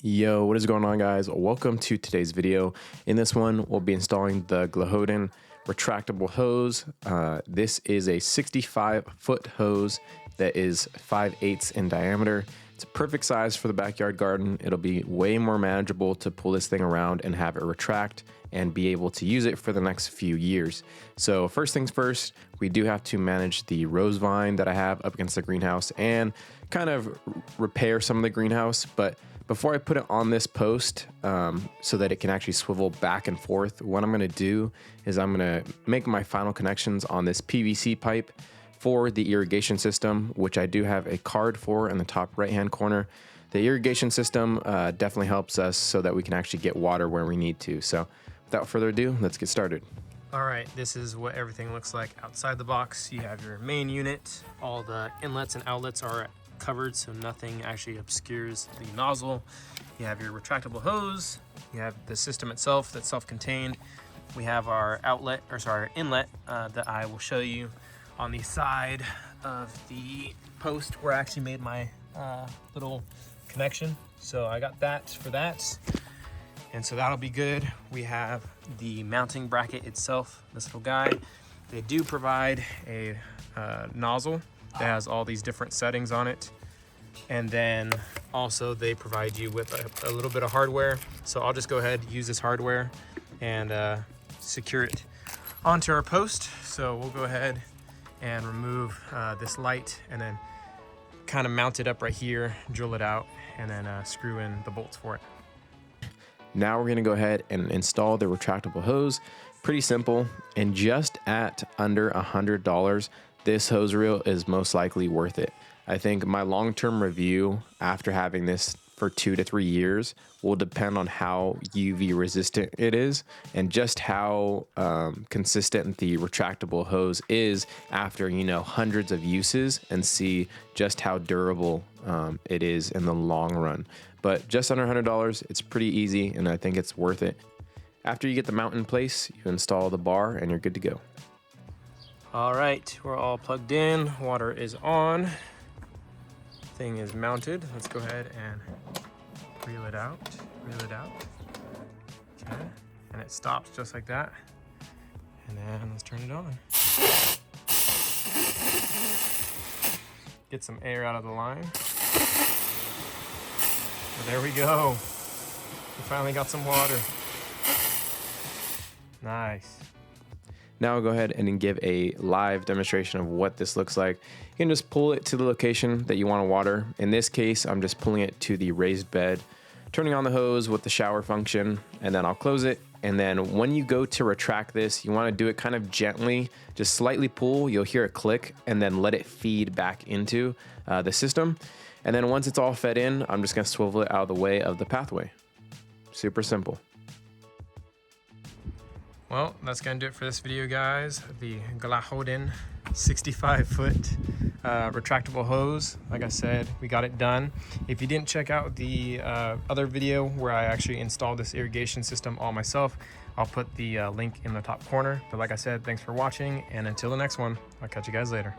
Yo, what is going on, guys? Welcome to today's video. In this one, we'll be installing the Glahoden retractable hose. This is a 65-foot hose that is 5/8 in diameter. It's a perfect size for the backyard garden. It'll be way more manageable to pull this thing around and have it retract and be able to use it for the next few years. So first things first, we do have to manage the rose vine that I have up against the greenhouse and kind of repair some of the greenhouse. But before I put it on this post so that it can actually swivel back and forth, what I'm gonna do is I'm gonna make my final connections on this PVC pipe for the irrigation system, which I do have a card for in the top right-hand corner. The irrigation system definitely helps us so that we can actually get water where we need to. So without further ado, let's get started. All right, this is what everything looks like outside the box. You have your main unit. All the inlets and outlets are covered so nothing actually obscures the nozzle. You have your retractable hose. You have the system itself that's self-contained. We have our inlet that I will show you on the side of the post where I actually made my little connection. So I got that for that. And so that'll be good. We have the mounting bracket itself, this little guy. They do provide a nozzle that has all these different settings on it. And then also they provide you with a little bit of hardware. So I'll just go ahead, use this hardware and secure it onto our post. So we'll go ahead and remove this light and then kind of mount it up right here, drill it out, and then screw in the bolts for it. Now we're gonna go ahead and install the retractable hose. Pretty simple, and just at under $100, this hose reel is most likely worth it. I think my long-term review after having this for 2 to 3 years will depend on how UV resistant it is and just how consistent the retractable hose is after, hundreds of uses, and see just how durable it is in the long run. But just under $100, it's pretty easy, and I think it's worth it. After you get the mount in place, you install the bar and you're good to go. All right, we're all plugged in. Water is on. Thing is mounted. Let's go ahead and reel it out. Okay, and it stops just like that. And then let's turn it on. Get some air out of the line. Well, there we go. We finally got some water. Nice. Now I'll go ahead and give a live demonstration of what this looks like. You can just pull it to the location that you want to water. In this case, I'm just pulling it to the raised bed, turning on the hose with the shower function, and then I'll close it. And then when you go to retract this, you want to do it kind of gently, just slightly pull, you'll hear a click, and then let it feed back into the system. And then once it's all fed in, I'm just going to swivel it out of the way of the pathway. Super simple. Well, that's gonna do it for this video, guys. The Glahoden 65-foot retractable hose. Like I said, we got it done. If you didn't check out the other video where I actually installed this irrigation system all myself, I'll put the link in the top corner. But like I said, thanks for watching, and until the next one, I'll catch you guys later.